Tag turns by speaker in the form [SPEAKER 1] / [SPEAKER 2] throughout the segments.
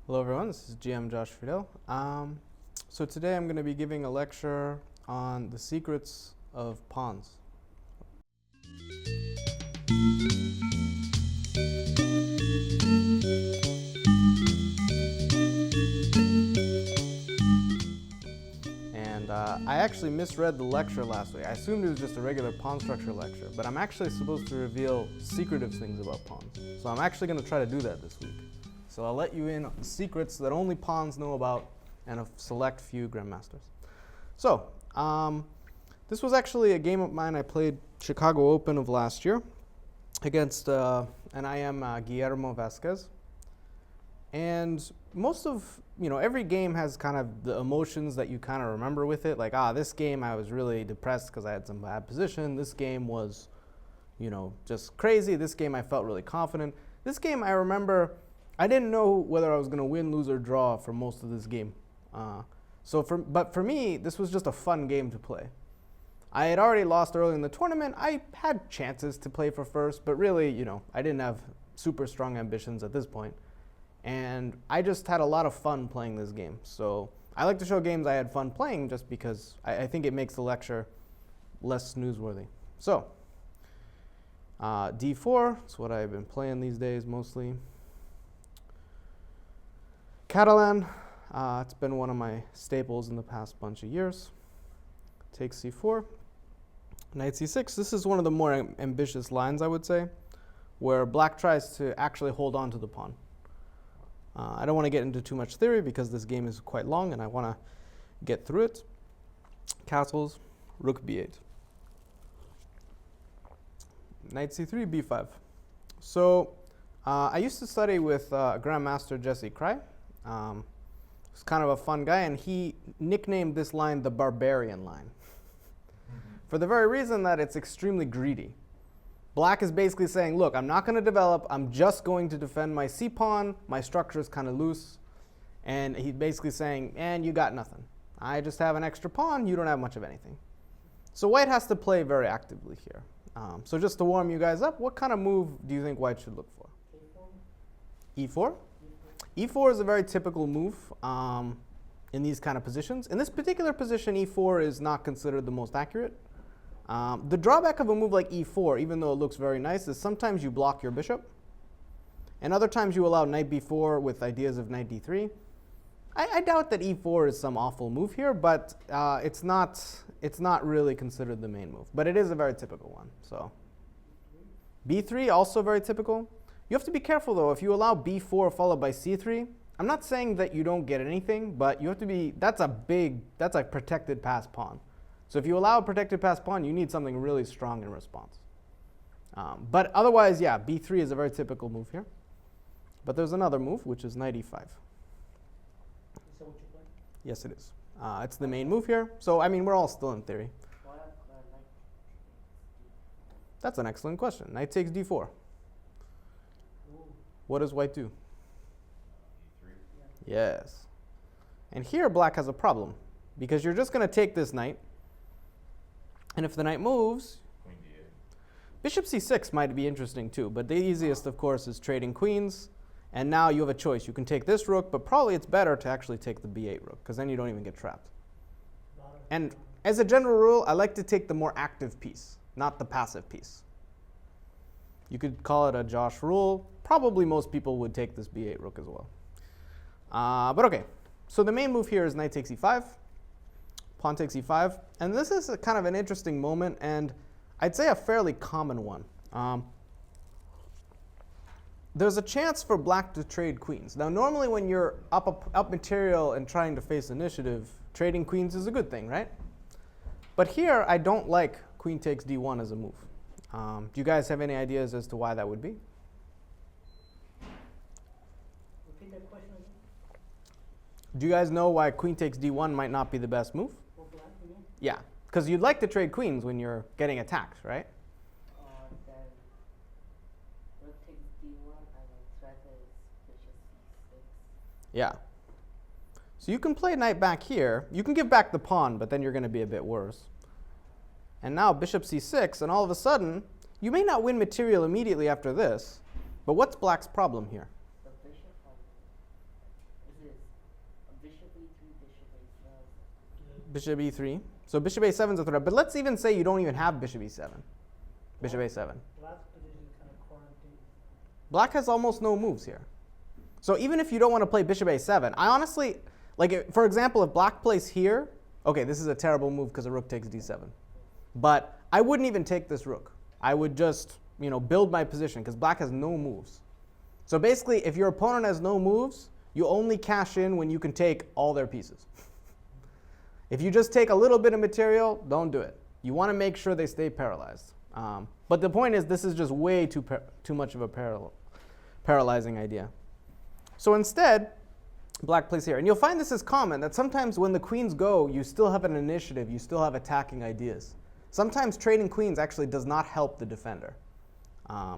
[SPEAKER 1] Hello everyone, this is GM Josh Friedel. So today I'm going to be giving a lecture on the secrets of pawns. And I actually misread the lecture last week. I assumed it was just a regular pawn structure lecture, but I'm actually supposed to reveal secretive things about pawns. So I'm actually going to try to do that this week. So I'll let you in on the secrets that only pawns know about and a select few grandmasters. So this was actually a game of mine I played Chicago Open of last year against an IM Guillermo Vazquez. And most of, every game has kind of the emotions that you kind of remember with it. Like, this game I was really depressed because I had some bad position. This game was, just crazy. This game I felt really confident. This game I remember I didn't know whether I was going to win, lose, or draw for most of this game. But for me, this was just a fun game to play. I had already lost early in the tournament. I had chances to play for first, but really, I didn't have super strong ambitions at this point. And I just had a lot of fun playing this game. So I like to show games I had fun playing just because I think it makes the lecture less newsworthy. So D4 is what I've been playing these days mostly. Catalan, it's been one of my staples in the past bunch of years. Takes c4, knight c6. This is one of the more ambitious lines, I would say, where black tries to actually hold on to the pawn. I don't want to get into too much theory because this game is quite long and I want to get through it. Castles, rook b8. Knight c3, b5. So I used to study with Grandmaster Josh Friedel. He's kind of a fun guy, and he nicknamed this line the barbarian line for the very reason that it's extremely greedy. Black is basically saying, look, I'm not going to develop. I'm just going to defend my c-pawn. My structure is kind of loose. And he's basically saying, you got nothing. I just have an extra pawn. You don't have much of anything. So white has to play very actively here. So just to warm you guys up, what kind of move do you think white should look for? E4? E4 is a very typical move in these kind of positions. In this particular position, E4 is not considered the most accurate. The drawback of a move like E4, even though it looks very nice, is sometimes you block your bishop. And other times you allow knight B4 with ideas of knight D3. I doubt that E4 is some awful move here, but it's not really considered the main move. But it is a very typical one. So B3, also very typical. You have to be careful, though. If you allow b4 followed by c3, I'm not saying that you don't get anything, but you have to be, that's a protected pass pawn. So if you allow a protected pass pawn, you need something really strong in response. But otherwise, yeah, b3 is a very typical move here. But there's another move, which is knight e5. Is that what you play? Yes, it is. It's the main move here. So, I mean, we're all still in theory. Why not knight? That's an excellent question. Knight takes d4. What does white do? E3. Yes. And here black has a problem because you're just going to take this knight. And if the knight moves, Queen D8. Bishop c6 might be interesting too. But the easiest, of course, is trading queens. And now you have a choice. You can take this rook, but probably it's better to actually take the b8 rook because then you don't even get trapped. And as a general rule, I like to take the more active piece, not the passive piece. You could call it a Josh rule. Probably most people would take this b8 rook as well. But OK, so the main move here is knight takes e5, pawn takes e5. And this is a kind of an interesting moment, and I'd say a fairly common one. There's a chance for black to trade queens. Now, normally when you're up material and trying to face initiative, trading queens is a good thing, right? But here, I don't like queen takes d1 as a move. Do you guys have any ideas as to why that would be? Repeat that question again. Do you guys know why queen takes d1 might not be the best move? For black, you mean? Yeah, because you'd like to trade queens when you're getting attacked, right?
[SPEAKER 2] Then rook takes d1 and then threat is bishop c6.
[SPEAKER 1] Yeah. So you can play knight back here. You can give back the pawn, but then you're going to be a bit worse. And now bishop c6, and all of a sudden, you may not win material immediately after this, but what's black's problem here?
[SPEAKER 2] The bishop bishop e3, bishop a7.
[SPEAKER 1] Bishop e3. So bishop a7 is a threat. But let's even say you don't even have bishop e7. Bishop a7.
[SPEAKER 3] Black's position is kind of quarantined.
[SPEAKER 1] Black has almost no moves here. So even if you don't want to play bishop a7, I honestly, like, for example, if black plays here, okay, this is a terrible move because a rook takes d7. But I wouldn't even take this rook. I would just, build my position because black has no moves. So basically, if your opponent has no moves, you only cash in when you can take all their pieces. If you just take a little bit of material, don't do it. You want to make sure they stay paralyzed. But the point is, this is just way too much of a paralyzing idea. So instead, black plays here. And you'll find this is common, that sometimes when the queens go, you still have an initiative, you still have attacking ideas. Sometimes trading queens actually does not help the defender.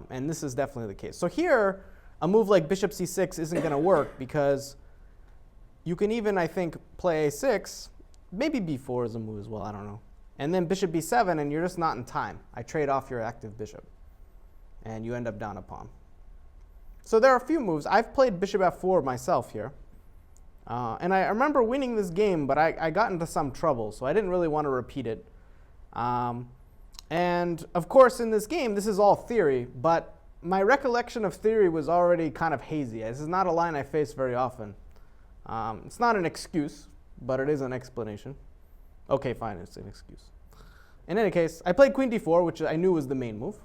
[SPEAKER 1] And this is definitely the case. So here, a move like bishop c6 isn't going to work because you can even, I think, play a6. Maybe b4 is a move as well, I don't know. And then bishop b7, and you're just not in time. I trade off your active bishop, and you end up down a pawn. So there are a few moves. I've played bishop f4 myself here. And I remember winning this game, but I got into some trouble, so I didn't really want to repeat it. And of course, in this game, this is all theory, but my recollection of theory was already kind of hazy. This is not a line I face very often. It's not an excuse, but it is an explanation. Okay, fine, it's an excuse. In any case, I played queen d4, which I knew was the main move.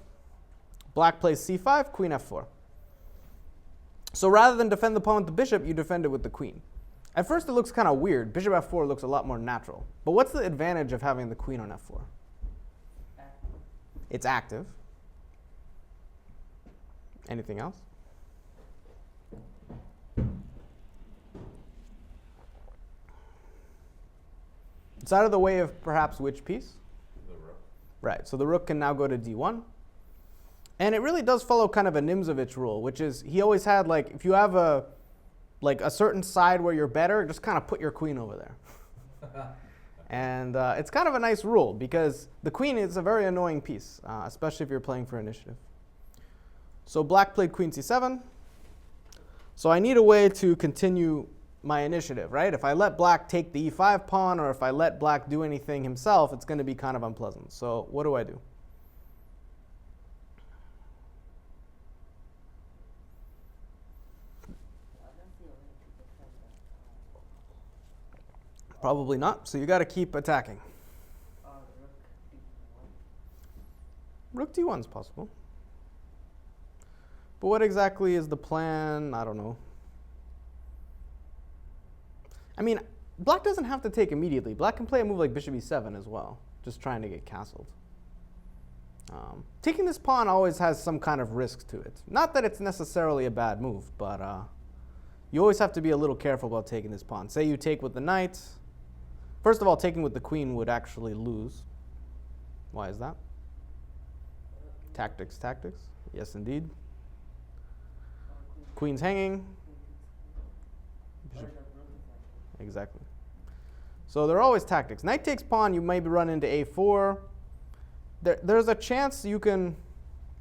[SPEAKER 1] Black plays c5, queen f4. So rather than defend the pawn with the bishop, you defend it with the queen. At first, it looks kind of weird. Bishop f4 looks a lot more natural. But what's the advantage of having the queen on f4? It's active. Anything else? It's out of the way of perhaps which piece?
[SPEAKER 4] The rook.
[SPEAKER 1] Right, so the rook can now go to d1. And it really does follow kind of a Nimzovich rule, which is he always had, like, if you have a certain side where you're better, just kind of put your queen over there. And it's kind of a nice rule because the queen is a very annoying piece, especially if you're playing for initiative. So black played queen c7. So I need a way to continue my initiative, right? If I let black take the e5 pawn, or if I let black do anything himself, it's going to be kind of unpleasant. So what do I do? Probably not, so you got to keep attacking. Rook d1 is possible. But what exactly is the plan? I don't know. I mean, black doesn't have to take immediately. Black can play a move like bishop e7 as well, just trying to get castled. Taking this pawn always has some kind of risk to it. Not that it's necessarily a bad move, but you always have to be a little careful about taking this pawn. Say you take with the knight. First of all, taking with the queen would actually lose. Why is that? Tactics, tactics. Yes, indeed. Queen's hanging. Bishop. Exactly. So there are always tactics. Knight takes pawn, you maybe run into a4. There's a chance you can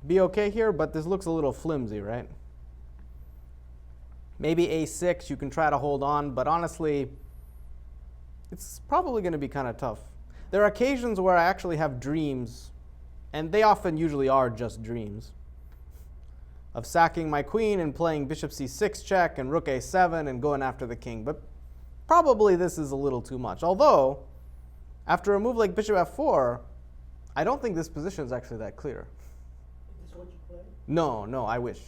[SPEAKER 1] be okay here, but this looks a little flimsy, right? Maybe a6, you can try to hold on, but honestly, it's probably going to be kind of tough. There are occasions where I actually have dreams, and they often usually are just dreams, of sacking my queen and playing bishop c6 check and rook a7 and going after the king. But probably this is a little too much. Although, after a move like bishop f4, I don't think this position is actually that clear.
[SPEAKER 3] Is this what you play?
[SPEAKER 1] No, I wish.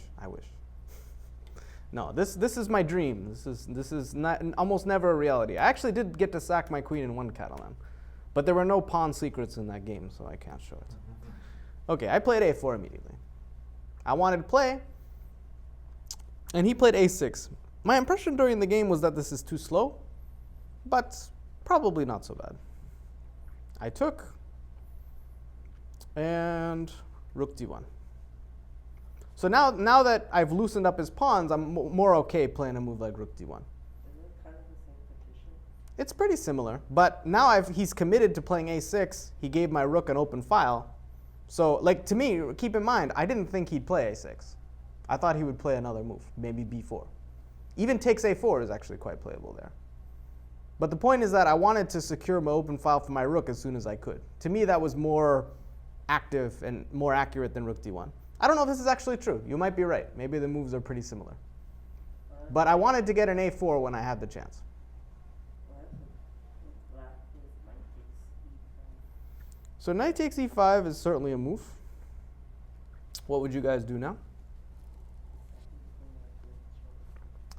[SPEAKER 1] No, this is my dream. This is not, almost never a reality. I actually did get to sack my queen in one Catalan, but there were no pawn secrets in that game, so I can't show it. Okay, I played a4 immediately. I wanted to play, and he played a6. My impression during the game was that this is too slow, but probably not so bad. I took, and rook d1. So now that I've loosened up his pawns, I'm more okay playing a move like rook d1.
[SPEAKER 2] Isn't it kind of the same petition?
[SPEAKER 1] It's pretty similar, but now he's committed to playing a6. He gave my rook an open file. So, like, to me, keep in mind, I didn't think he'd play a6. I thought he would play another move, maybe b4. Even takes a4 is actually quite playable there. But the point is that I wanted to secure my open file for my rook as soon as I could. To me, that was more active and more accurate than rook d1. I don't know if this is actually true. You might be right. Maybe the moves are pretty similar. But I wanted to get an a4 when I had the chance. So knight takes e5 is certainly a move. What would you guys do now?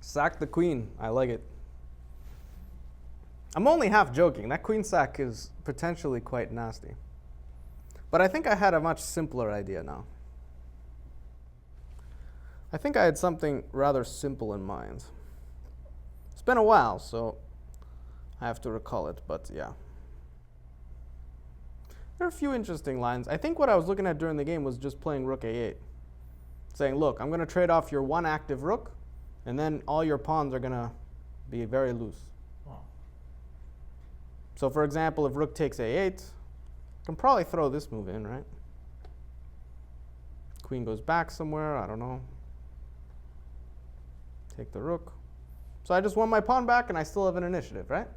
[SPEAKER 1] Sack the queen. I like it. I'm only half joking. That queen sack is potentially quite nasty. But I think I had a much simpler idea now. I think I had something rather simple in mind. It's been a while, so I have to recall it, but yeah. There are a few interesting lines. I think what I was looking at during the game was just playing rook a8. Saying, look, I'm going to trade off your one active rook, and then all your pawns are going to be very loose. So for example, if rook takes a8, I can probably throw this move in, right? Queen goes back somewhere, I don't know. Take the rook. So I just won my pawn back and I still have an initiative, right?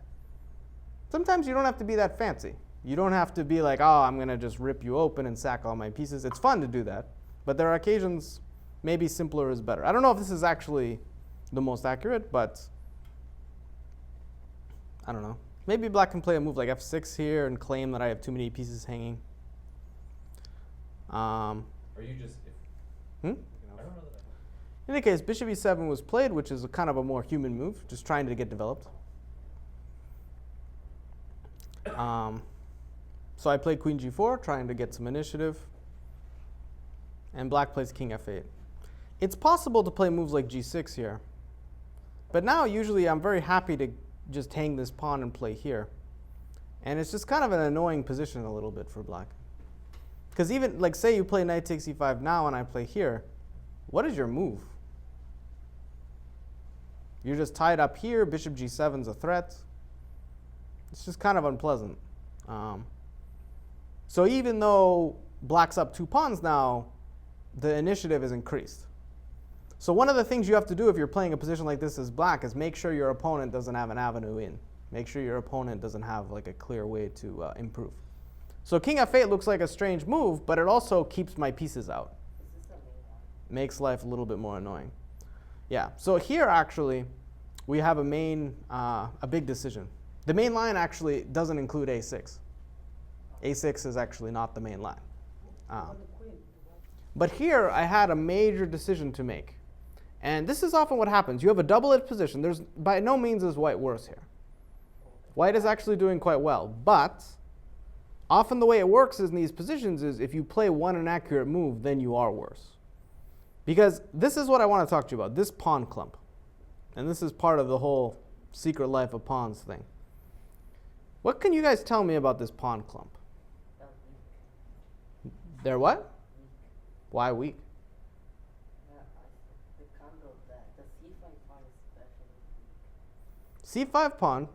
[SPEAKER 1] Sometimes you don't have to be that fancy. You don't have to be like, oh, I'm going to just rip you open and sack all my pieces. It's fun to do that. But there are occasions maybe simpler is better. I don't know if this is actually the most accurate, but I don't know. Maybe black can play a move like f6 here and claim that I have too many pieces hanging.
[SPEAKER 4] Are you just...
[SPEAKER 1] Hmm?
[SPEAKER 4] I don't know that I...
[SPEAKER 1] In any case, bishop e7 was played, which is a kind of a more human move, just trying to get developed. So I played queen g4, trying to get some initiative. And black plays king f8. It's possible to play moves like g6 here. But now, usually, I'm very happy to just hang this pawn and play here. And it's just kind of an annoying position a little bit for black. Because even, like, say you play knight takes e5 now and I play here, what is your move? You're just tied up here, bishop g7 is a threat. It's just kind of unpleasant. So even though black's up 2 pawns now, the initiative is increased. So one of the things you have to do if you're playing a position like this as black is make sure your opponent doesn't have an avenue in. Make sure your opponent doesn't have like a clear way to improve. So king f8 looks like a strange move, but it also keeps my pieces out. Makes life a little bit more annoying. Yeah, so here actually we have a big decision. The main line actually doesn't include a6. a6 is actually not the main line. But here I had a major decision to make. And this is often what happens. You have a double-edged position. There's by no means is white worse here. White is actually doing quite well. But often the way it works in these positions is if you play one inaccurate move, then you are worse. Because this is what I want to talk to you about, this pawn clump. And this is part of the whole secret life of pawns thing. What can you guys tell me about this pawn clump? They're what? Why weak? C5 pawn,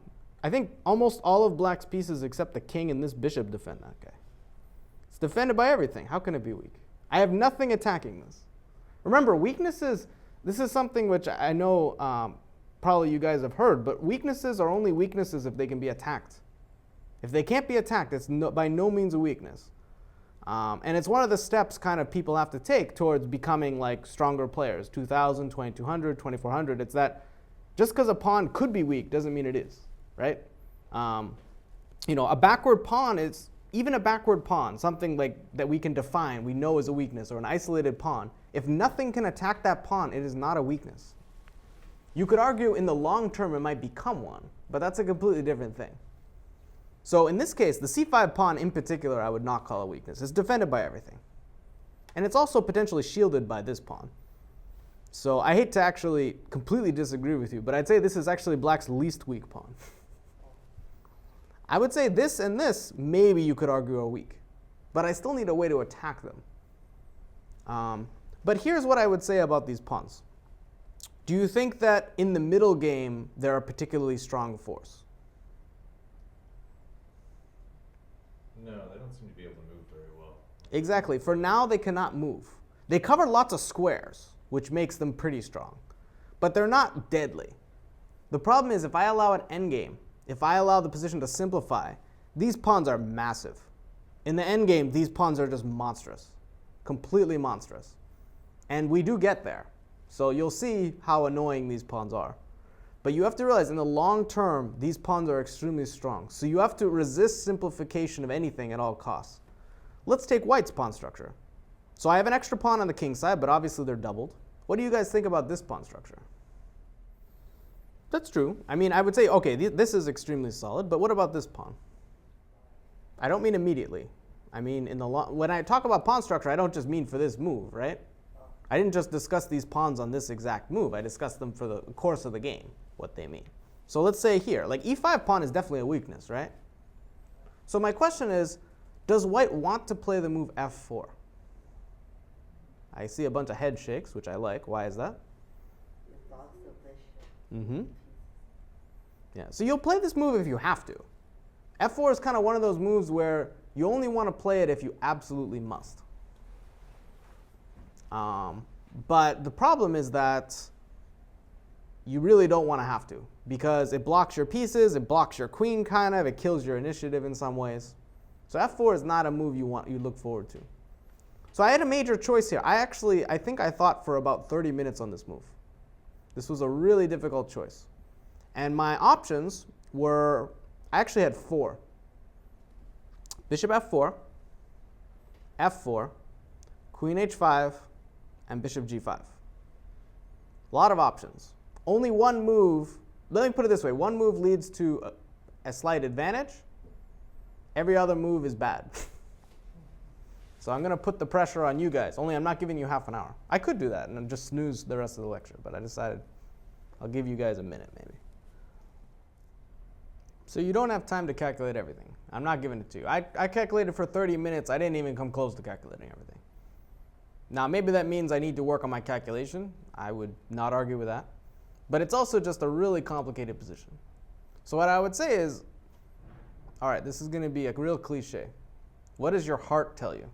[SPEAKER 1] I think almost all of black's pieces except the king and this bishop defend that guy. It's defended by everything. How can it be weak? I have nothing attacking this. Remember, weaknesses, this is something which I know probably you guys have heard, but weaknesses are only weaknesses if they can be attacked. If they can't be attacked, it's by no means a weakness. And it's one of the steps kind of people have to take towards becoming like stronger players. 2000, 2200, 2400. It's that just because a pawn could be weak doesn't mean it is, right? A backward pawn is, even a backward pawn, something like that we can define, we know is a weakness, or an isolated pawn. If nothing can attack that pawn, it is not a weakness. You could argue in the long term it might become one, but that's a completely different thing. So in this case, the c5 pawn in particular I would not call a weakness. It's defended by everything. And it's also potentially shielded by this pawn. So I hate to actually completely disagree with you, but I'd say this is actually black's least weak pawn. I would say this and this, maybe you could argue are weak. But I still need a way to attack them. But here's what I would say about these pawns. Do you think that in the middle game they're a particularly strong force?
[SPEAKER 4] No, they don't seem to be able to move very well.
[SPEAKER 1] Exactly. For now, they cannot move. They cover lots of squares, which makes them pretty strong. But they're not deadly. The problem is if I allow an endgame, if I allow the position to simplify, these pawns are massive. In the endgame, these pawns are just monstrous, completely monstrous. And we do get there. So you'll see how annoying these pawns are. But you have to realize in the long term, these pawns are extremely strong. So you have to resist simplification of anything at all costs. Let's take white's pawn structure. So I have an extra pawn on the king side, but obviously they're doubled. What do you guys think about this pawn structure? That's true. I mean, I would say, okay, this is extremely solid, but what about this pawn? I don't mean immediately. I mean, when I talk about pawn structure, I don't just mean for this move, right? I didn't just discuss these pawns on this exact move. I discussed them for the course of the game, what they mean. So let's say here, like e5 pawn is definitely a weakness, right? So my question is, does white want to play the move f4? I see a bunch of head shakes, which I like. Why is that?
[SPEAKER 2] It blocks the bishop.
[SPEAKER 1] Mm-hmm. Yeah, so you'll play this move if you have to. f4 is kind of one of those moves where you only want to play it if you absolutely must. But the problem is that you really don't want to have to, because it blocks your pieces, it blocks your queen kind of, it kills your initiative in some ways. So f4 is not a move you look forward to. So I had a major choice here. I think I thought for about 30 minutes on this move. This was a really difficult choice. And my options were, I actually had 4. Bishop f4, f4, queen h5, and bishop g5. A lot of options. Only one move, let me put it this way, one move leads to a slight advantage. Every other move is bad. So I'm going to put the pressure on you guys, only I'm not giving you half an hour. I could do that and just snooze the rest of the lecture, but I decided I'll give you guys a minute maybe. So you don't have time to calculate everything. I'm not giving it to you. I calculated for 30 minutes. I didn't even come close to calculating everything. Now maybe that means I need to work on my calculation. I would not argue with that. But it's also just a really complicated position. So what I would say is, all right, this is going to be a real cliche. What does your heart tell you?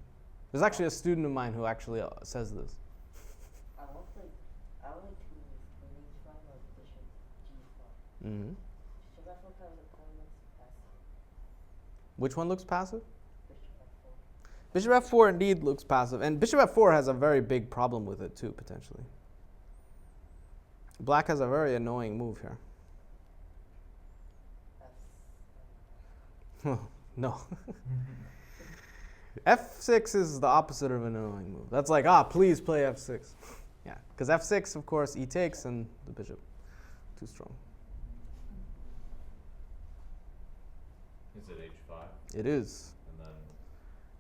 [SPEAKER 1] There's actually a student of mine who actually says this.
[SPEAKER 2] I want to choose queen h5 or bishop g5.
[SPEAKER 1] Mm-hmm.
[SPEAKER 2] Bishop f4 kind of looks passive.
[SPEAKER 1] Which one looks passive?
[SPEAKER 2] Bishop f4.
[SPEAKER 1] Bishop f4 indeed looks passive, and bishop f4 has a very big problem with it too, potentially. Black has a very annoying move here. No. f6 is the opposite of an annoying move. That's like, please play f6. Yeah, because f6, of course, e takes, and the bishop too strong.
[SPEAKER 4] Is it h5?
[SPEAKER 1] It is.
[SPEAKER 4] And then,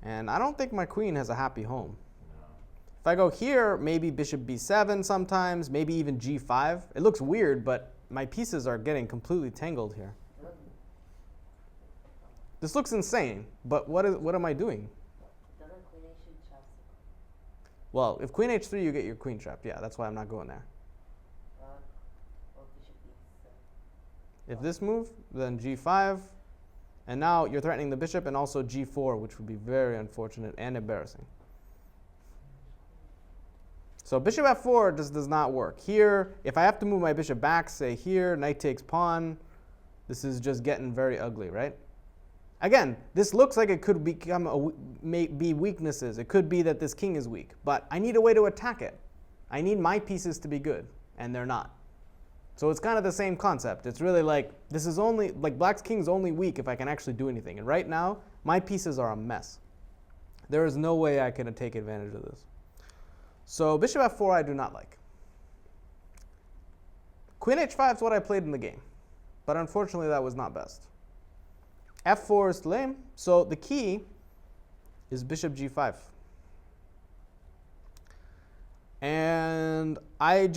[SPEAKER 1] And I don't think my queen has a happy home.
[SPEAKER 4] no.
[SPEAKER 1] If I go here, maybe bishop b7 sometimes, maybe even g5. It looks weird, but my pieces are getting completely tangled here. This looks insane, but what am I doing?
[SPEAKER 2] Doesn't queen h trap?
[SPEAKER 1] Well, if queen h3, you get your queen trapped. Yeah, that's why I'm not going there.
[SPEAKER 2] Or bishop e7.
[SPEAKER 1] If this move, then g5. And now you're threatening the bishop and also g4, which would be very unfortunate and embarrassing. So bishop f4 does not work. Here, if I have to move my bishop back, say here, knight takes pawn, this is just getting very ugly, right? Again, this looks like it could become be weaknesses. It could be that this king is weak, but I need a way to attack it. I need my pieces to be good, and they're not. So it's kind of the same concept. It's really like, this is only, like black's king is only weak if I can actually do anything. And right now, my pieces are a mess. There is no way I can take advantage of this. So bishop f4 I do not like. Queen h5 is what I played in the game, but unfortunately that was not best. f4 is lame, so the key is bishop g5. And I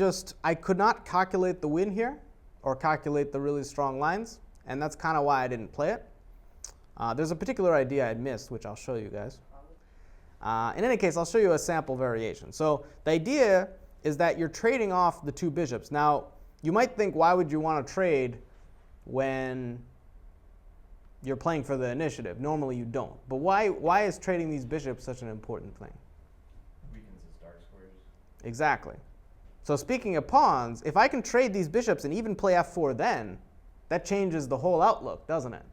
[SPEAKER 1] could not calculate the win here, or calculate the really strong lines, and that's kind of why I didn't play it. There's a particular idea I'd missed, which I'll show you guys. In any case, I'll show you a sample variation. So the idea is that you're trading off the two bishops. Now, you might think, why would you want to trade when you're playing for the initiative? Normally you don't. But why is trading these bishops such an important thing?
[SPEAKER 4] Weakens his dark squares.
[SPEAKER 1] Exactly. So speaking of pawns, if I can trade these bishops and even play f4 then, that changes the whole outlook, doesn't it?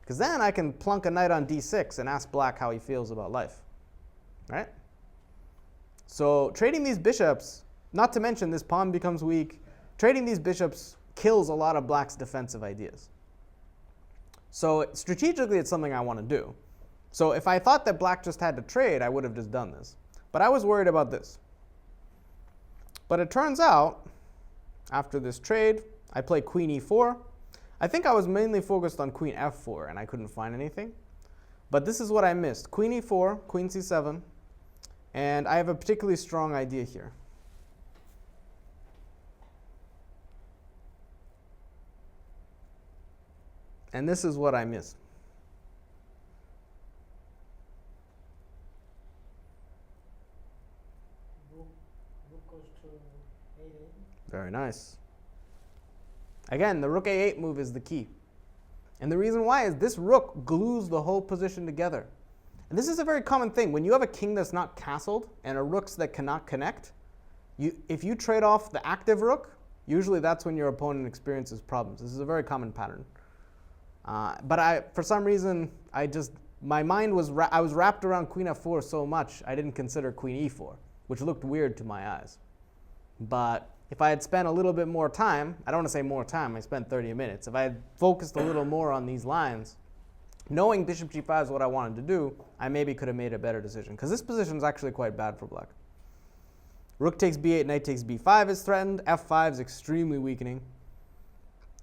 [SPEAKER 1] Because then I can plunk a knight on d6 and ask black how he feels about life, right? So trading these bishops, not to mention this pawn becomes weak, trading these bishops kills a lot of black's defensive ideas. So strategically, it's something I want to do. So if I thought that black just had to trade, I would have just done this. But I was worried about this. But it turns out, after this trade, I play queen e4. I think I was mainly focused on queen f4, and I couldn't find anything. But this is what I missed. Queen e4, queen c7, and I have a particularly strong idea here. And this is what I missed.
[SPEAKER 3] Rook goes to 8-8.
[SPEAKER 1] Very nice. Again, the rook a8 move is the key. And the reason why is this rook glues the whole position together. And this is a very common thing. When you have a king that's not castled and a rooks that cannot connect, if you trade off the active rook, usually that's when your opponent experiences problems. This is a very common pattern. But for some reason, my mind was, I was wrapped around queen f4 so much, I didn't consider queen e4, which looked weird to my eyes. But if I had spent a little bit more time, I don't want to say more time, I spent 30 minutes. If I had focused a little more on these lines, knowing bishop g5 is what I wanted to do, I maybe could have made a better decision. Because this position is actually quite bad for black. Rook takes b8, knight takes b5 is threatened. f5 is extremely weakening.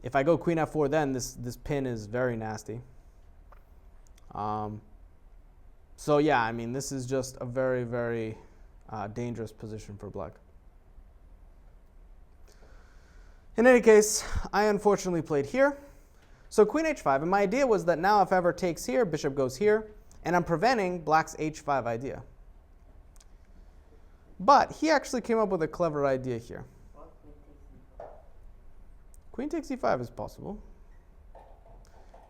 [SPEAKER 1] If I go queen f4 then, this pin is very nasty. So yeah, I mean, this is just a very, very dangerous position for black. In any case, I unfortunately played here. So queen h5, and my idea was that now if ever takes here, bishop goes here, and I'm preventing black's h5 idea. But he actually came up with a clever idea here.
[SPEAKER 2] What
[SPEAKER 1] Queen
[SPEAKER 2] queen takes e5?
[SPEAKER 1] takes e5 is possible.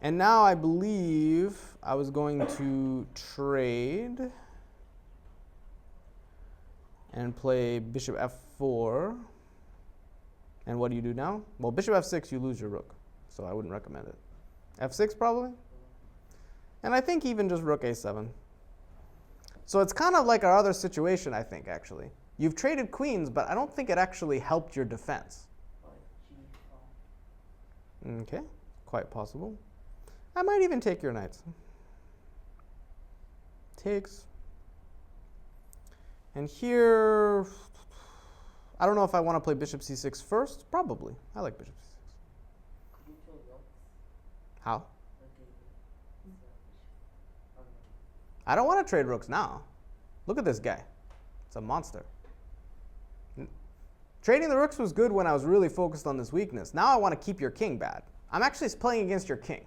[SPEAKER 1] And now I believe I was going to trade and play bishop f4. And what do you do now? Well, bishop f6, you lose your rook. So I wouldn't recommend it. f6 probably? And I think even just rook a7. So it's kind of like our other situation, I think, actually. You've traded queens, but I don't think it actually helped your defense.
[SPEAKER 2] Or g5?
[SPEAKER 1] Okay, quite possible. I might even take your knights. Takes. And here, I don't know if I want to play bishop c6 first. Probably. I like bishop c6.
[SPEAKER 2] Could you throw rocks?
[SPEAKER 1] How?
[SPEAKER 2] Okay. So, bishop. Oh, no.
[SPEAKER 1] I don't want to trade rooks now. Look at this guy. It's a monster. Trading the rooks was good when I was really focused on this weakness. Now I want to keep your king bad. I'm actually playing against your king.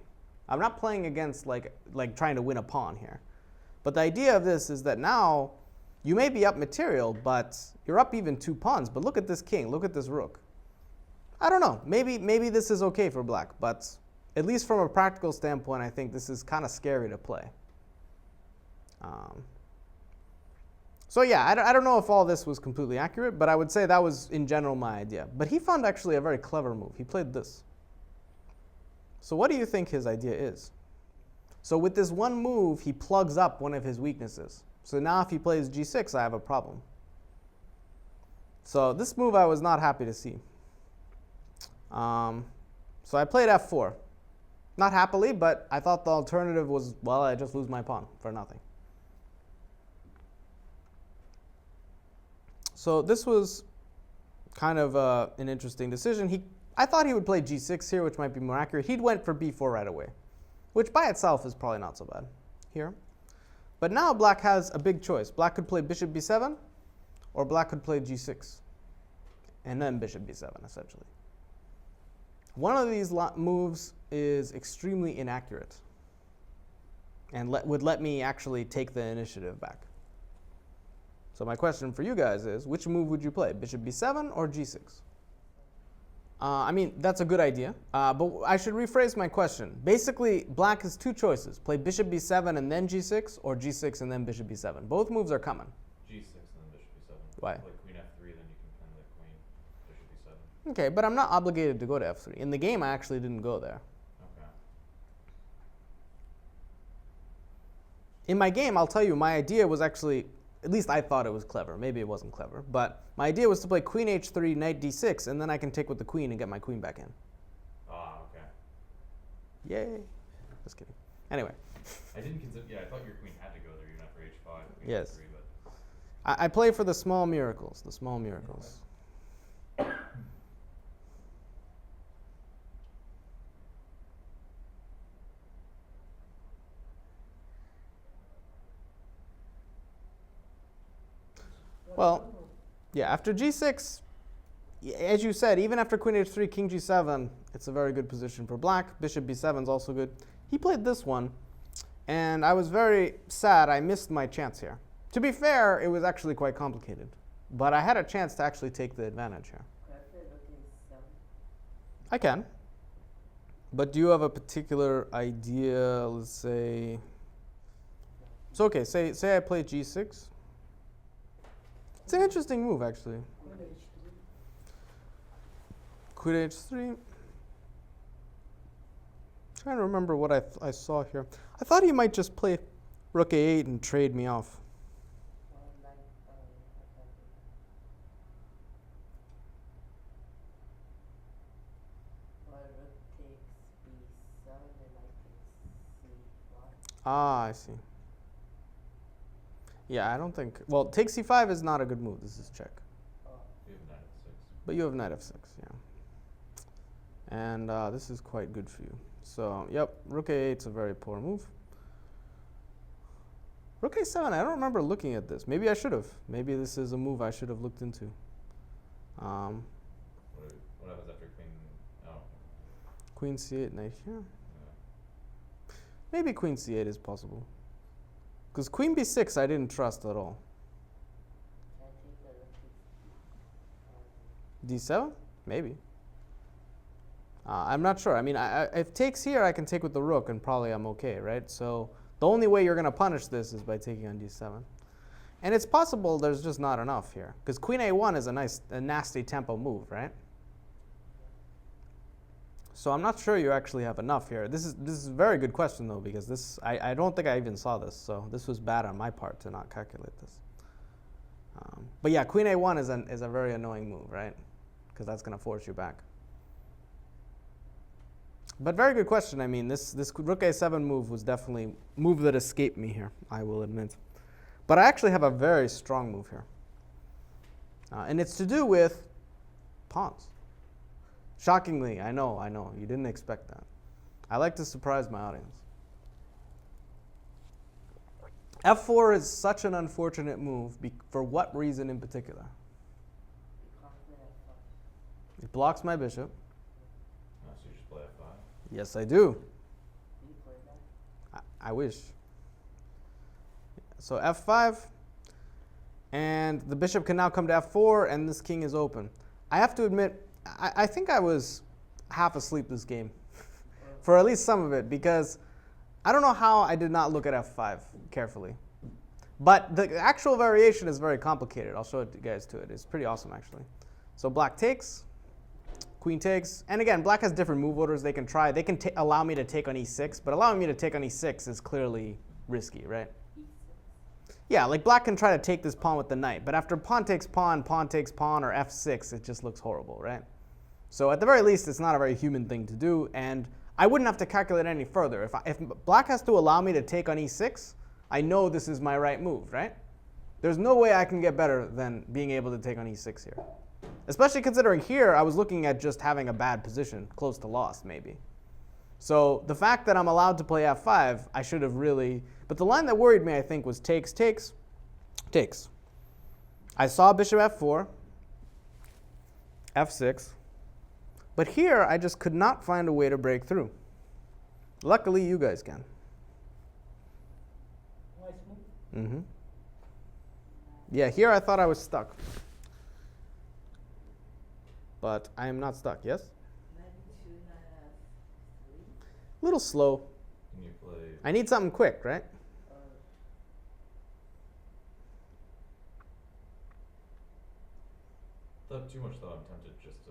[SPEAKER 1] I'm not playing against like trying to win a pawn here. But the idea of this is that now you may be up material, but you're up even 2 pawns. But look at this king. Look at this rook. I don't know. Maybe this is okay for black. But at least from a practical standpoint, I think this is kind of scary to play. So yeah, I don't know if all this was completely accurate, but I would say that was in general my idea. But he found actually a very clever move. He played this. So what do you think his idea is? So with this one move, he plugs up one of his weaknesses. So now if he plays g6, I have a problem. So this move I was not happy to see. So I played f4. Not happily, but I thought the alternative was, well, I just lose my pawn for nothing. So this was kind of an interesting decision. I thought he would play g6 here, which might be more accurate. He went for b4 right away, which by itself is probably not so bad here. But now black has a big choice. Black could play bishop b7, or black could play g6, and then bishop b7, essentially. One of these moves is extremely inaccurate and would let me actually take the initiative back. So my question for you guys is, which move would you play, bishop b7 or g6? I mean, that's a good idea, but I should rephrase my question. Basically, black has 2 choices. Play bishop b7 and then g6, or g6 and then bishop b7. Both moves are coming.
[SPEAKER 4] G6 and then bishop b7.
[SPEAKER 1] Why?
[SPEAKER 4] Like queen f3, then you can play like queen, bishop
[SPEAKER 1] Okay, but I'm not obligated to go to f3. In the game, I actually didn't go there.
[SPEAKER 4] Okay.
[SPEAKER 1] In my game, I'll tell you, my idea was actually, at least I thought it was clever. Maybe it wasn't clever. But my idea was to play queen h3, knight d6, and then I can take with the queen and get my queen back in.
[SPEAKER 4] Ah, okay.
[SPEAKER 1] Yay. Just kidding. Anyway.
[SPEAKER 4] I didn't consider. Yeah, I thought your queen had to go there. You're not for h5. Queen
[SPEAKER 1] Yes.
[SPEAKER 4] h3, but
[SPEAKER 1] I play for the small miracles. The small miracles. Well, yeah, after g6, as you said, even after queen h3, king g7, it's a very good position for black. Bishop b7 is also good. He played this one, and I was very sad I missed my chance here. To be fair, it was actually quite complicated, but I had a chance to actually take the advantage here. I can. But do you have a particular idea, let's say? So okay, say I play g6. It's an interesting move, actually. Queen h3. Trying to remember what I saw here. I thought he might just play rook a8 and trade me off. Ah, I see. Yeah, I don't think. Well, take c5 is not a good move. This is check.
[SPEAKER 4] you have knight f6.
[SPEAKER 1] But you have knight f6, yeah. And this is quite good for you. So, yep, rook a8 is a very poor move. Rook a7, I don't remember looking at this. Maybe I should have. Maybe this is a move I should have looked into.
[SPEAKER 4] What happens after queen? Oh.
[SPEAKER 1] Queen c8, knight here.
[SPEAKER 4] Yeah.
[SPEAKER 1] Maybe queen c8 is possible. Because queen b6 I didn't trust at all. d7? Maybe. I'm not sure. I mean, if takes here, I can take with the rook, and probably I'm okay, right? So the only way you're going to punish this is by taking on d7. And it's possible there's just not enough here. Because queen a1 is a nasty tempo move, right? So I'm not sure you actually have enough here. This is a very good question, though, because this I don't think I even saw this. So this was bad on my part to not calculate this. But yeah, queen a1 is a very annoying move, right? Because that's going to force you back. But very good question. I mean, this rook a7 move was definitely a move that escaped me here, I will admit. But I actually have a very strong move here. And it's to do with pawns. Shockingly, I know, you didn't expect that. I like to surprise my audience. f4 is such an unfortunate move. For what reason in particular? It blocks my bishop.
[SPEAKER 4] Oh, so you just play f5.
[SPEAKER 1] Yes, I do. I wish. So f5, and the bishop can now come to f4, and this king is open. I have to admit, I think I was half asleep this game, for at least some of it, because I don't know how I did not look at f5 carefully. But the actual variation is very complicated. I'll show it you guys to it. It's pretty awesome, actually. So black takes. Queen takes, and again, black has different move orders they can try. They can allow me to take on e6, but allowing me to take on e6 is clearly risky, right? Yeah, like black can try to take this pawn with the knight, but after pawn takes pawn, or f6, it just looks horrible, right? So at the very least, it's not a very human thing to do, and I wouldn't have to calculate any further. If black has to allow me to take on e6, I know this is my right move, right? There's no way I can get better than being able to take on e6 here. Especially considering here, I was looking at just having a bad position, close to lost, maybe. So the fact that I'm allowed to play f5, I should have really... But the line that worried me, I think, was takes, takes, takes. I saw bishop f4, f6. But here, I just could not find a way to break through. Luckily, you guys can.
[SPEAKER 3] Nice move.
[SPEAKER 1] Mm-hmm. Yeah, here I thought I was stuck. But I am not stuck, yes? A little slow.
[SPEAKER 4] Can you play?
[SPEAKER 1] I need something quick, right?
[SPEAKER 4] Thought too much though. I'm tempted just to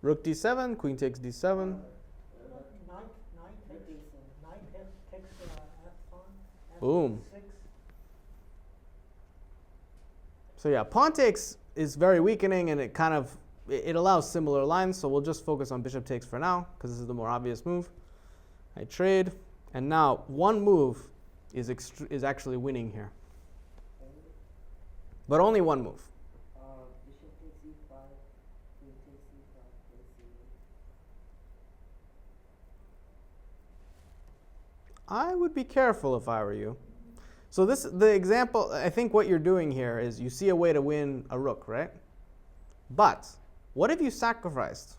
[SPEAKER 1] Rook d7, queen takes d7.
[SPEAKER 3] Knight takes F pawn.
[SPEAKER 1] Boom.
[SPEAKER 3] F6.
[SPEAKER 1] So yeah, pawn takes is very weakening, and it allows similar lines. So we'll just focus on bishop takes for now, because this is the more obvious move. I trade, and now one move is actually winning here, but only one move.
[SPEAKER 2] Bishop takes e5, queen takes e5, takes e8.
[SPEAKER 1] I would be careful if I were you. So the example, I think what you're doing here is you see a way to win a rook, right? But what if you sacrificed?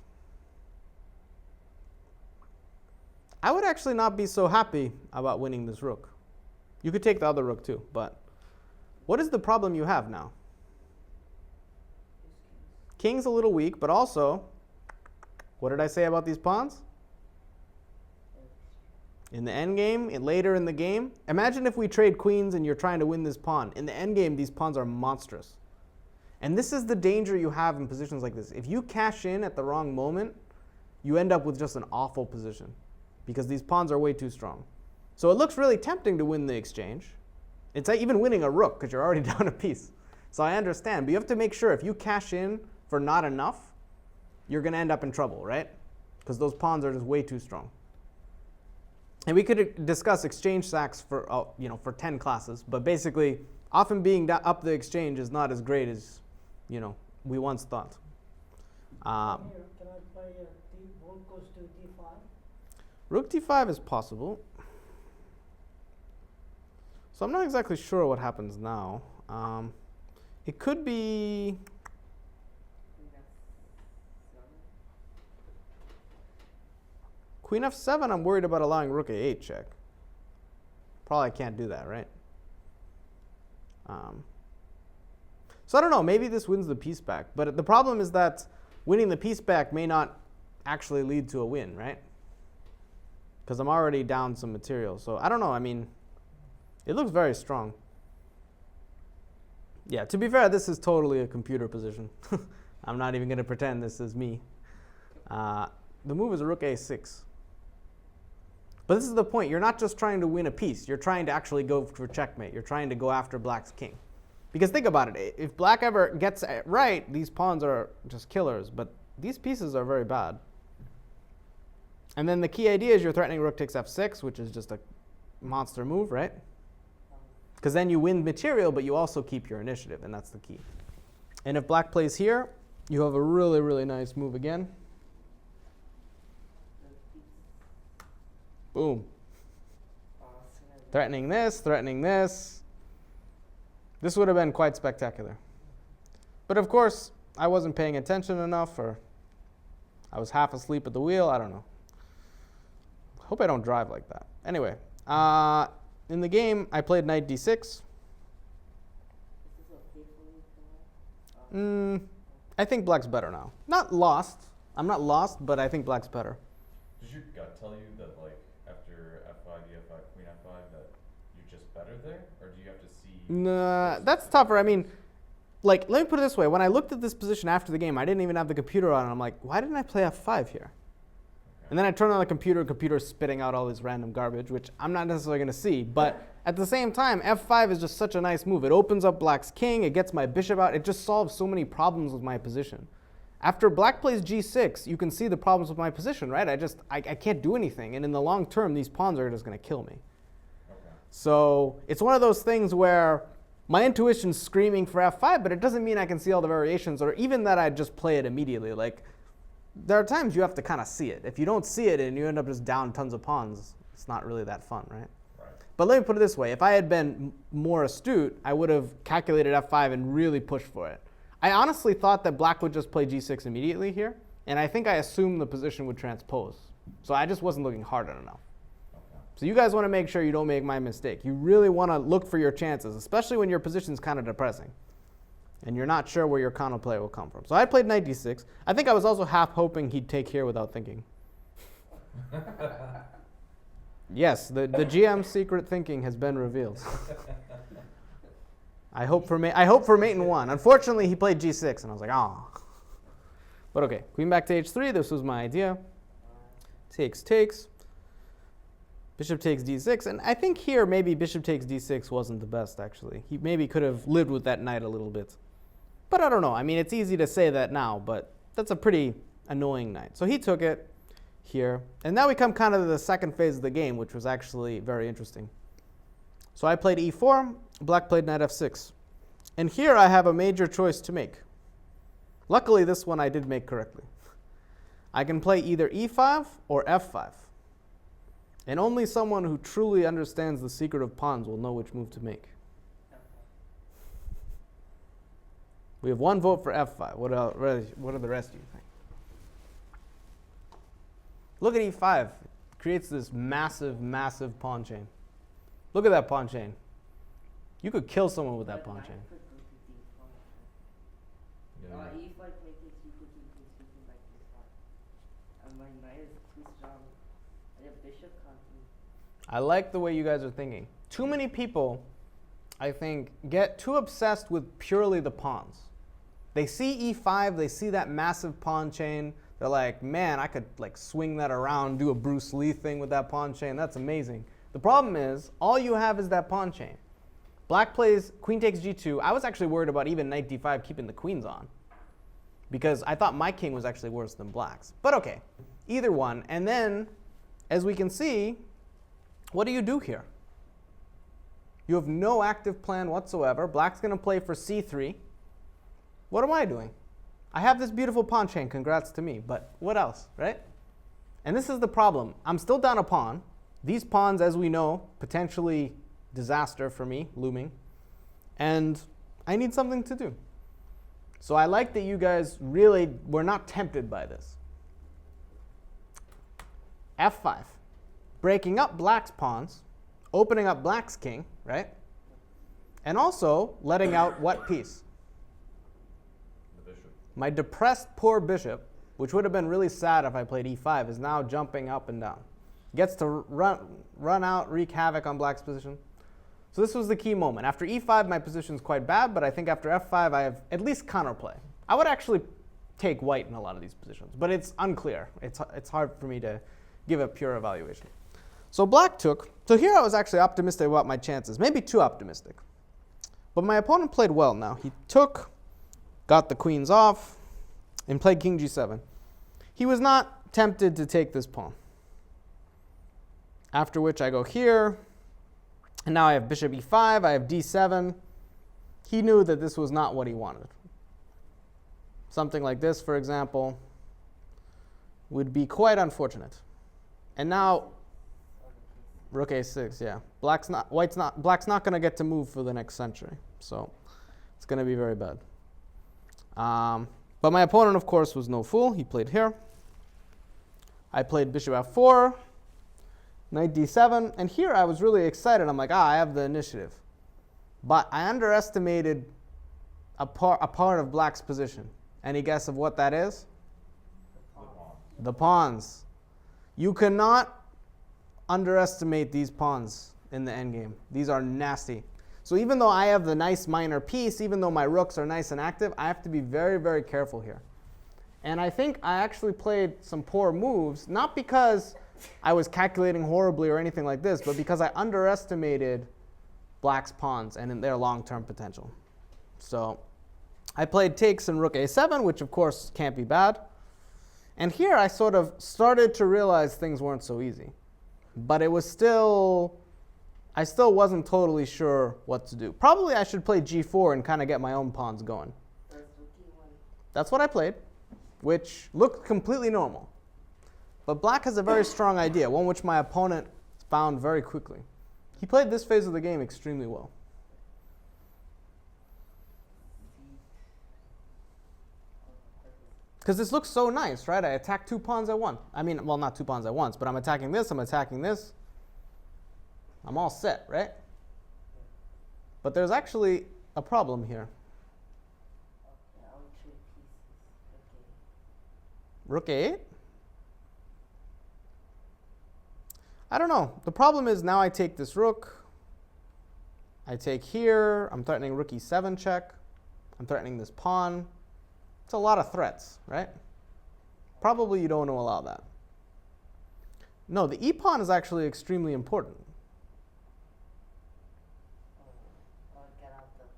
[SPEAKER 1] I would actually not be so happy about winning this rook. You could take the other rook too, but what is the problem you have now? King's a little weak, but also, what did I say about these pawns? In the endgame, later in the game, imagine if we trade queens and you're trying to win this pawn. In the endgame, these pawns are monstrous. And this is the danger you have in positions like this. If you cash in at the wrong moment, you end up with just an awful position because these pawns are way too strong. So it looks really tempting to win the exchange. It's like even winning a rook because you're already down a piece. So I understand, but you have to make sure if you cash in for not enough, you're going to end up in trouble, right? Because those pawns are just way too strong. And we could discuss exchange sacks for 10 classes, but basically, often being up the exchange is not as great as we once thought.
[SPEAKER 3] Can I play rook goes to d5?
[SPEAKER 1] Rook d5 is possible. So I'm not exactly sure what happens now. It could be. Queen f7, I'm worried about allowing rook a8 check. Probably can't do that, right? So I don't know, maybe this wins the piece back. But the problem is that winning the piece back may not actually lead to a win, right? Because I'm already down some material. So I don't know, I mean, it looks very strong. Yeah, to be fair, this is totally a computer position. I'm not even going to pretend this is me. The move is rook a6. But this is the point. You're not just trying to win a piece. You're trying to actually go for checkmate. You're trying to go after black's king. Because think about it. If black ever gets it right, these pawns are just killers. But these pieces are very bad. And then the key idea is you're threatening rook takes f6, which is just a monster move, right? Because then you win material, but you also keep your initiative, and that's the key. And if black plays here, you have a really, really nice move again. Boom. Threatening this, threatening this. This would have been quite spectacular. But of course, I wasn't paying attention enough, or I was half asleep at the wheel. I don't know. Hope I don't drive like that. Anyway, in the game, I played knight d6. I think black's better now. Not lost. I'm not lost, but I think black's better.
[SPEAKER 4] Does your gut tell you that, like, after f5, e5, queen f5, that you're just better there? Or do you have to see...
[SPEAKER 1] Nah, that's tougher. I mean, like, let me put it this way. When I looked at this position after the game, I didn't even have the computer on, and I'm like, why didn't I play f5 here? And then I turned on the computer's spitting out all this random garbage, which I'm not necessarily going to see. But at the same time, f5 is just such a nice move. It opens up black's king. It gets my bishop out. It just solves so many problems with my position. After black plays g6, you can see the problems with my position, right? I can't do anything. And in the long term, these pawns are just going to kill me.
[SPEAKER 4] Okay.
[SPEAKER 1] So it's one of those things where my intuition's screaming for f5, but it doesn't mean I can see all the variations or even that I just play it immediately. Like, there are times you have to kind of see it. If you don't see it and you end up just down tons of pawns, it's not really that fun, right?
[SPEAKER 4] Right.
[SPEAKER 1] But let me put it this way. If I had been more astute, I would have calculated f5 and really pushed for it. I honestly thought that black would just play g6 immediately here, and I think I assumed the position would transpose. So I just wasn't looking hard enough.
[SPEAKER 4] Okay.
[SPEAKER 1] So you guys want to make sure you don't make my mistake. You really want to look for your chances, especially when your position's kind of depressing and you're not sure where your counterplay will come from. So I played knight d6. I think I was also half hoping he'd take here without thinking. Yes, the GM's secret thinking has been revealed. I hope for mate in one. Unfortunately, he played g6, and I was like, oh. But okay, queen back to h3. This was my idea. Takes, takes. Bishop takes d6. And I think here maybe bishop takes d6 wasn't the best, actually. He maybe could have lived with that knight a little bit. But I don't know. I mean, it's easy to say that now, but that's a pretty annoying knight. So he took it here. And now we come kind of to the second phase of the game, which was actually very interesting. So I played e4. Black played knight f6. And here I have a major choice to make. Luckily, this one I did make correctly. I can play either e5 or f5. And only someone who truly understands the secret of pawns will know which move to make. We have one vote for f5. What are the rest, do you think? Look at e5. It creates this massive, massive pawn chain. Look at that pawn chain. You could kill someone with that pawn chain.
[SPEAKER 4] Yeah.
[SPEAKER 2] E5 makes it you could keep speaking like this one. And my knight is too strong. And your bishop can't move.
[SPEAKER 1] I like the way you guys are thinking. Too many people, I think, get too obsessed with purely the pawns. They see e5, they see that massive pawn chain. They're like, man, I could like swing that around, do a Bruce Lee thing with that pawn chain. That's amazing. The problem is, all you have is that pawn chain. Black plays queen takes g2. I was actually worried about even knight d5 keeping the queens on, because I thought my king was actually worse than black's. But okay, either one. And then, as we can see, what do you do here? You have no active plan whatsoever. Black's going to play for c3. What am I doing? I have this beautiful pawn chain. Congrats to me. But what else, right? And this is the problem. I'm still down a pawn. These pawns, as we know, potentially disaster for me, looming. And I need something to do. So I like that you guys really were not tempted by this. f5. Breaking up black's pawns, opening up black's king, right? And also letting out what piece?
[SPEAKER 4] The bishop.
[SPEAKER 1] My depressed poor bishop, which would have been really sad if I played e5, is now jumping up and down. Gets to run out, wreak havoc on black's position. So this was the key moment. After e5, my position is quite bad, but I think after f5, I have at least counterplay. I would actually take white in a lot of these positions, but it's unclear. It's hard for me to give a pure evaluation. So black took. So here I was actually optimistic about my chances, maybe too optimistic. But my opponent played well now. He took, got the queens off, and played king g7. He was not tempted to take this pawn. After which I go here. And now I have bishop e5, I have d7. He knew that this was not what he wanted. Something like this, for example, would be quite unfortunate. And now, rook a6, yeah. Black's not going to get to move for the next century. So it's going to be very bad. But my opponent, of course, was no fool. He played here. I played bishop f4. Knight d7, and here I was really excited. I'm like, I have the initiative. But I underestimated a part of black's position. Any guess of what that is? The pawns. You cannot underestimate these pawns in the endgame. These are nasty. So even though I have the nice minor piece, even though my rooks are nice and active, I have to be very, very careful here. And I think I actually played some poor moves, not because I was calculating horribly or anything like this, but because I underestimated black's pawns and in their long-term potential. So I played takes and rook a7, which of course can't be bad. And here I sort of started to realize things weren't so easy. But it was I still wasn't totally sure what to do. Probably I should play g4 and kind of get my own pawns going. That's what I played, which looked completely normal. But black has a very strong idea, one which my opponent found very quickly. He played this phase of the game extremely well. Because this looks so nice, right? I attack two pawns at once. I mean, well, not two pawns at once, but I'm attacking this, I'm attacking this. I'm all set, right? But there's actually a problem here. Rook a8? I don't know. The problem is now I take this rook. I take here. I'm threatening rook e7 check. I'm threatening this pawn. It's a lot of threats, right? Probably you don't want to allow that. No, the e-pawn is actually extremely important.
[SPEAKER 2] Or get out of the thing.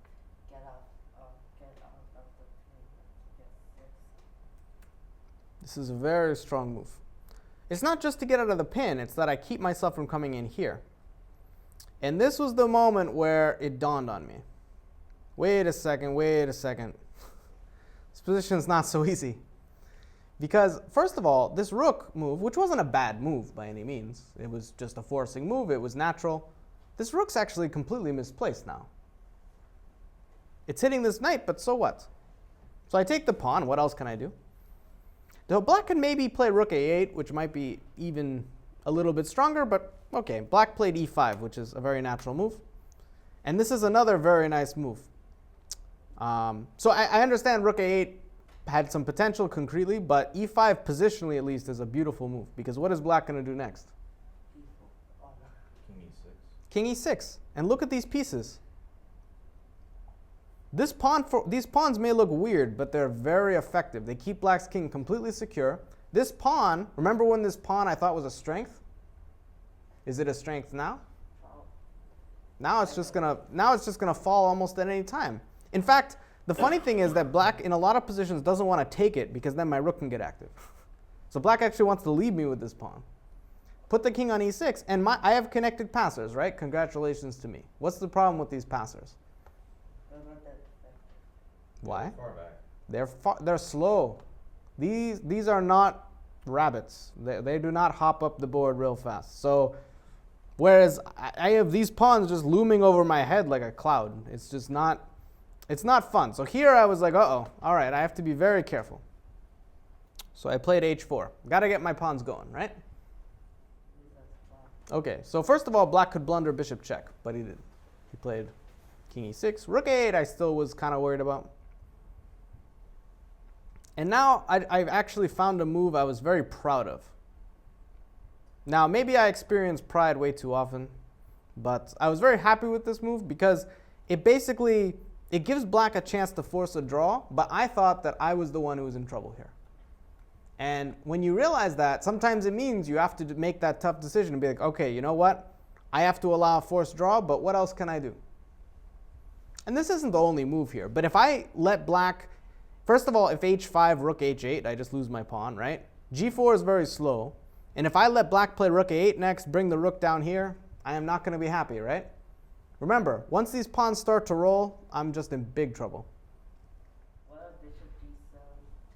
[SPEAKER 2] Get 6.
[SPEAKER 1] This is a very strong move. It's not just to get out of the pin, it's that I keep myself from coming in here. And this was the moment where it dawned on me. Wait a second. This position's not so easy. Because, first of all, this rook move, which wasn't a bad move by any means, it was just a forcing move, it was natural. This rook's actually completely misplaced now. It's hitting this knight, but so what? So I take the pawn, what else can I do? Though black can maybe play rook a8, which might be even a little bit stronger, but okay. Black played e5, which is a very natural move. And this is another very nice move. So I understand rook a8 had some potential concretely, but e5 positionally at least is a beautiful move, because what is black going to do next?
[SPEAKER 4] King e6.
[SPEAKER 1] King e6. And look at these pieces. These pawns may look weird, but they're very effective. They keep black's king completely secure. This pawn, remember when this pawn I thought was a strength? Is it a strength now? Now it's just gonna fall almost at any time. In fact, the funny thing is that black in a lot of positions doesn't want to take it because then my rook can get active. So black actually wants to leave me with this pawn. Put the king on e6, and I have connected passers, right? Congratulations to me. What's the problem with these passers? Why?
[SPEAKER 4] They're far back.
[SPEAKER 1] They're slow. These are not rabbits. They do not hop up the board real fast. So whereas I have these pawns just looming over my head like a cloud. It's just not, it's not fun. So here I was like, all right, I have to be very careful. So I played h4. Got to get my pawns going, right? Okay, so first of all, black could blunder bishop check, but he didn't. He played king e6. Rook a8 I still was kind of worried about. And now I've actually found a move I was very proud of. Now, maybe I experience pride way too often, but I was very happy with this move because it gives black a chance to force a draw, but I thought that I was the one who was in trouble here. And when you realize that, sometimes it means you have to make that tough decision and be like, okay, you know what? I have to allow a forced draw, but what else can I do? And this isn't the only move here, but if I let black, first of all, if h5, rook h8, I just lose my pawn, right? g4 is very slow. And if I let black play rook a8 next, bring the rook down here, I am not going to be happy, right? Remember, once these pawns start to roll, I'm just in big trouble.
[SPEAKER 2] What if bishop d7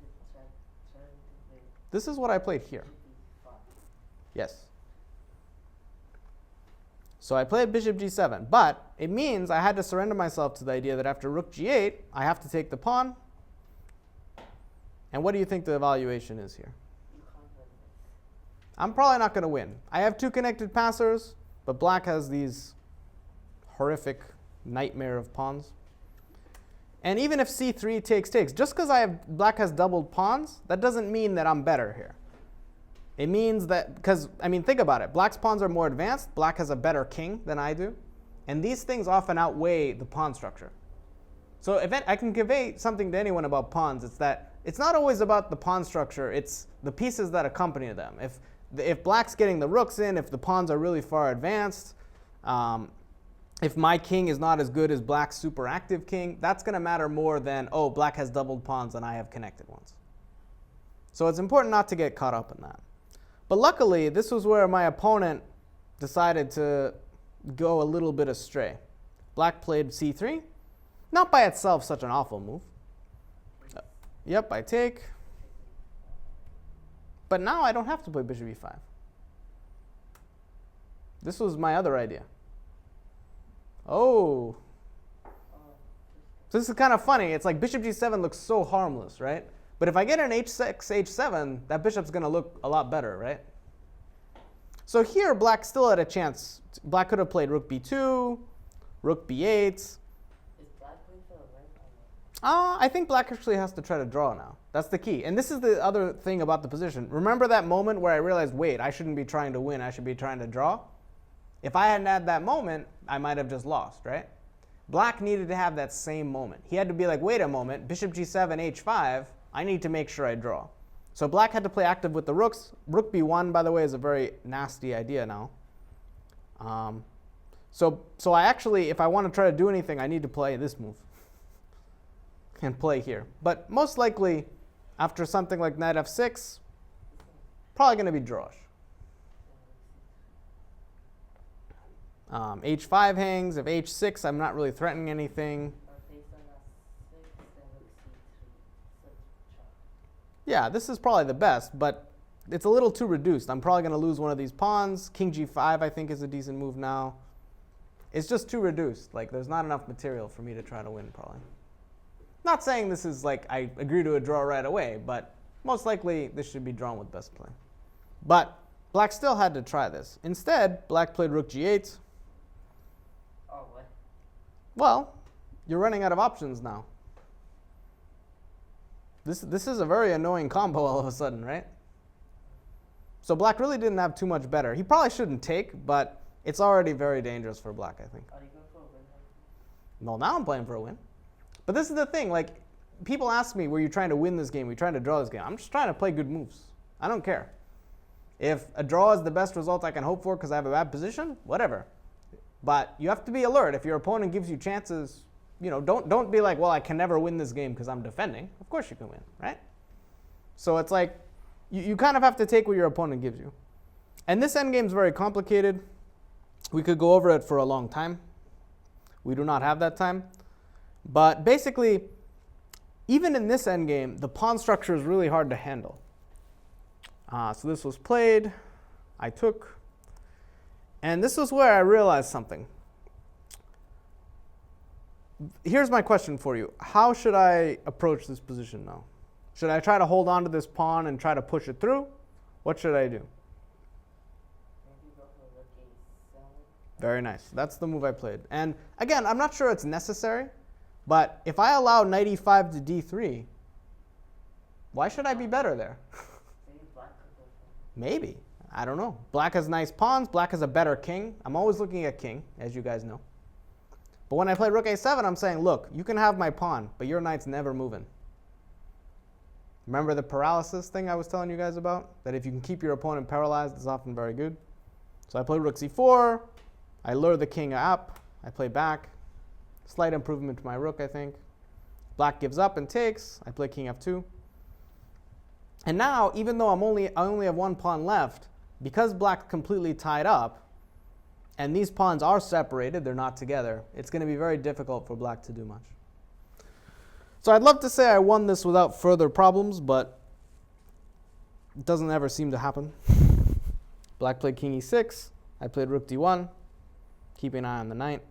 [SPEAKER 2] to turn to
[SPEAKER 1] This is what I played here.
[SPEAKER 2] b5?
[SPEAKER 1] Yes. So I played bishop g7, but it means I had to surrender myself to the idea that after rook g8, I have to take the pawn. And what do you think the evaluation is here? I'm probably not going to win. I have two connected passers, but black has these horrific nightmare of pawns. And even if c3 takes, just because black has doubled pawns, that doesn't mean that I'm better here. It means that, because, I mean, think about it. Black's pawns are more advanced. Black has a better king than I do. And these things often outweigh the pawn structure. So if I can convey something to anyone about pawns, it's that it's not always about the pawn structure. It's the pieces that accompany them. If black's getting the rooks in, if the pawns are really far advanced, if my king is not as good as black's super active king, that's going to matter more than, oh, black has doubled pawns and I have connected ones. So it's important not to get caught up in that. But luckily, this was where my opponent decided to go a little bit astray. Black played c3. Not by itself such an awful move. Yep, I take. But now I don't have to play bishop e5. This was my other idea. Oh. So this is kind of funny. It's like bishop g7 looks so harmless, right? But if I get an h6, h7, that bishop's going to look a lot better, right? So here, black still had a chance. Black could have played rook b2, rook b8.
[SPEAKER 2] Is black going for the right?
[SPEAKER 1] I think black actually has to try to draw now. That's the key. And this is the other thing about the position. Remember that moment where I realized, wait, I shouldn't be trying to win. I should be trying to draw? If I hadn't had that moment, I might have just lost, right? Black needed to have that same moment. He had to be like, wait a moment, bishop g7, h5, I need to make sure I draw. So black had to play active with the rooks. Rook b1, by the way, is a very nasty idea now. So I actually, if I want to try to do anything, I need to play this move and play here. But most likely, after something like knight f6, probably going to be drawish. H5 hangs. If h6, I'm not really threatening anything. Yeah, this is probably the best, but it's a little too reduced. I'm probably going to lose one of these pawns. King g5, I think, is a decent move now. It's just too reduced. Like, there's not enough material for me to try to win, probably. Not saying this is like I agree to a draw right away, but most likely this should be drawn with best play. But black still had to try this. Instead, black played rook g8.
[SPEAKER 2] Oh, what?
[SPEAKER 1] Well, you're running out of options now. This is a very annoying combo all of a sudden, right? So black really didn't have too much better. He probably shouldn't take, but it's already very dangerous for black, I think.
[SPEAKER 2] Are you going for a win?
[SPEAKER 1] Well, now I'm playing for a win. But this is the thing, like, people ask me, were you trying to win this game? Were you trying to draw this game? I'm just trying to play good moves. I don't care. If a draw is the best result I can hope for because I have a bad position, whatever. But you have to be alert. If your opponent gives you chances, you know, don't be like, well, I can never win this game because I'm defending. Of course you can win, right? So it's like, you kind of have to take what your opponent gives you. And this endgame is very complicated. We could go over it for a long time. We do not have that time. But basically, even in this endgame, the pawn structure is really hard to handle. So this was played. I took. And this is where I realized something. Here's my question for you. How should I approach this position now? Should I try to hold on to this pawn and try to push it through? What should I do?
[SPEAKER 2] Maybe go for rook a7.
[SPEAKER 1] Very nice. That's the move I played. And again, I'm not sure it's necessary, but if I allow knight e5 to d3, why should I be better there?
[SPEAKER 2] Maybe black could go for it.
[SPEAKER 1] Maybe. I don't know. Black has nice pawns. Black has a better king. I'm always looking at king, as you guys know. But when I play rook a7, I'm saying, look, you can have my pawn, but your knight's never moving. Remember the paralysis thing I was telling you guys about? That if you can keep your opponent paralyzed, it's often very good. So I play rook c4. I lure the king up. I play back. Slight improvement to my rook, I think. Black gives up and takes. I play king f2. And now, even though I only have one pawn left, because black's completely tied up, and these pawns are separated, they're not together, it's going to be very difficult for black to do much. So I'd love to say I won this without further problems, but it doesn't ever seem to happen. Black played king e6. I played rook d1, keeping an eye on the knight.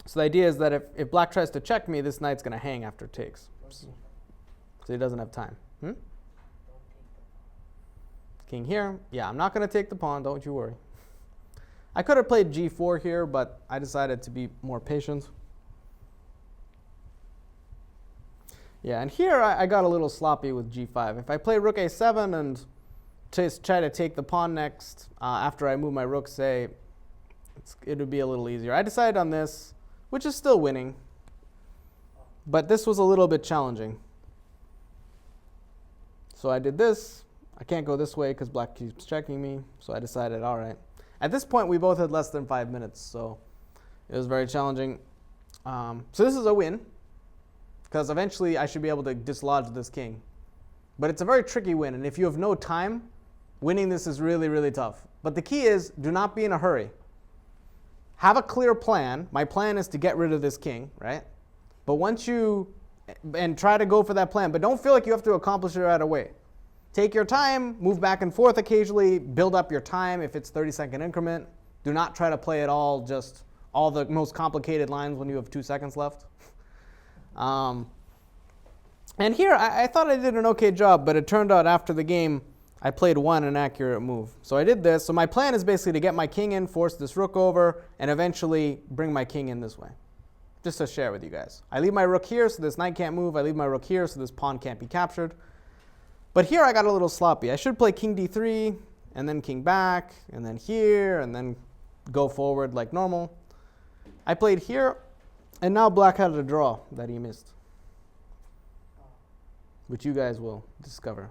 [SPEAKER 1] So the idea is that if black tries to check me, this knight's going to hang after it takes. So he doesn't have time.
[SPEAKER 2] Don't take the
[SPEAKER 1] King here. Yeah, I'm not going to take the pawn, don't you worry. I could have played g4 here, but I decided to be more patient. Yeah, and here I got a little sloppy with g5. If I play rook a7 and just try to take the pawn next, after I move my rook, say, it would be a little easier. I decided on this, which is still winning, but this was a little bit challenging. So I did this. I can't go this way because black keeps checking me, so I decided, all right. At this point, we both had less than 5 minutes, so it was very challenging. So this is a win, because eventually I should be able to dislodge this king. But it's a very tricky win, and if you have no time, winning this is really, really tough. But the key is, do not be in a hurry. Have a clear plan. My plan is to get rid of this king, right? But once you, and try to go for that plan, but don't feel like you have to accomplish it right away. Take your time, move back and forth occasionally, build up your time if it's 30-second increment. Do not try to play it all, just all the most complicated lines when you have 2 seconds left. And here, I thought I did an okay job, but it turned out after the game, I played one inaccurate move. So I did this. So my plan is basically to get my king in, force this rook over, and eventually bring my king in this way. Just to share with you guys. I leave my rook here so this knight can't move. I leave my rook here so this pawn can't be captured. But here I got a little sloppy. I should play king d3, and then king back, and then here, and then go forward like normal. I played here, and now black had a draw that he missed. which you guys will discover.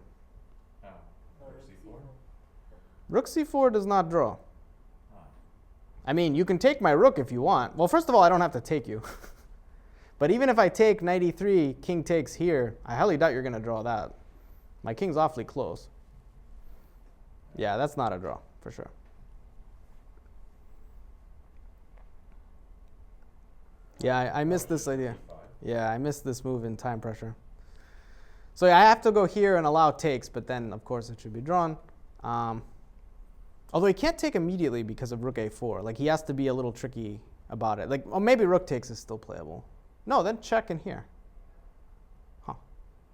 [SPEAKER 4] Ah,
[SPEAKER 3] Rook
[SPEAKER 4] rook c4.
[SPEAKER 3] C4.
[SPEAKER 1] Rook c4 does not draw.
[SPEAKER 4] Ah.
[SPEAKER 1] I mean, you can take my rook if you want. Well, first of all, I don't have to take you. But even if I take knight e3, king takes here, I highly doubt you're going to draw that. My king's awfully close. Yeah, that's not a draw, for sure. Yeah, I missed this idea.
[SPEAKER 4] e5.
[SPEAKER 1] Yeah, I missed this move in time pressure. So yeah, I have to go here and allow takes, but then, of course, it should be drawn. Although he can't take immediately because of rook a4. Like, he has to be a little tricky about it. Like, oh, maybe rook takes is still playable. No, then check in here. Huh.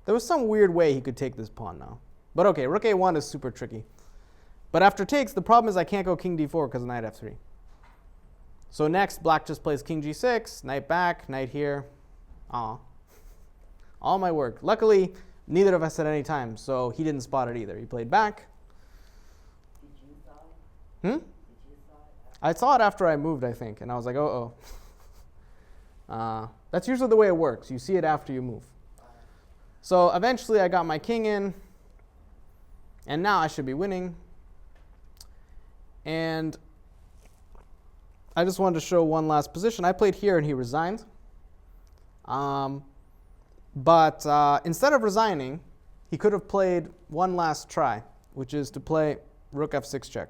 [SPEAKER 1] There was some weird way he could take this pawn now. But okay, rook a1 is super tricky. But after takes, the problem is I can't go king d4 because of knight f3. So next, black just plays king g6, knight back, knight here. Aw. All my work. Luckily, neither of us at any time, so he didn't spot it either. He played back.
[SPEAKER 2] Did you saw it?
[SPEAKER 1] Hmm?
[SPEAKER 2] Did you saw it?
[SPEAKER 1] I saw it after I moved, I think, and I was like, uh-oh. That's usually the way it works. You see it after you move. So eventually I got my king in, and now I should be winning. And I just wanted to show one last position. I played here and he resigned. But instead of resigning, he could have played one last try, which is to play rook f6 check.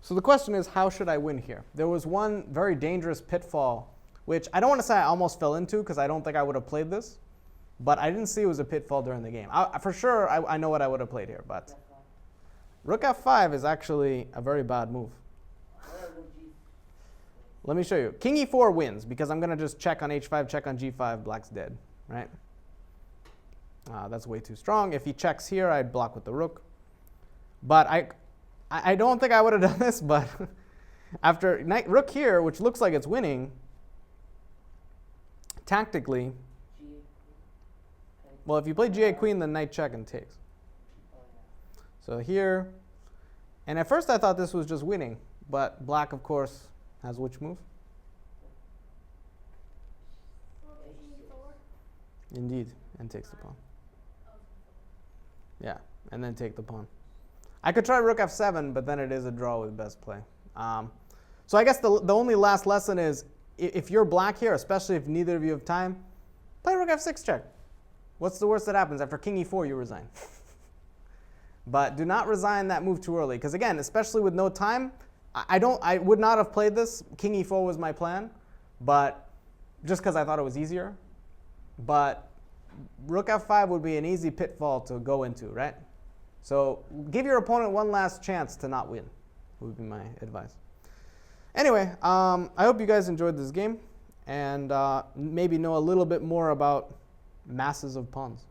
[SPEAKER 1] So the question is, how should I win here? There was one very dangerous pitfall, which I don't want to say I almost fell into because I don't think I would have played this. But I didn't see it was a pitfall during the game. For sure, I know what I would have played here. But rook f5 is actually a very bad move. Let me show you. King e4 wins because I'm going to just check on h5, check on g5, black's dead, right? That's way too strong. If he checks here, I'd block with the rook. But I don't think I would have done this, but after knight rook here, which looks like it's winning, tactically, well, if you play g8 queen, then knight check and takes. So here, and at first I thought this was just winning, but black, of course, has which move? Indeed, and takes the pawn. Yeah, and then take the pawn. I could try rook f7, but then it is a draw with best play. So I guess the only last lesson is, if you're black here, especially if neither of you have time, play rook f6 check. What's the worst that happens? After king e4, you resign. But do not resign that move too early, because again, especially with no time, I would not have played this. King e4 was my plan, but just because I thought it was easier. But rook f5 would be an easy pitfall to go into, right? So give your opponent one last chance to not win, would be my advice. Anyway, I hope you guys enjoyed this game and maybe know a little bit more about masses of pawns.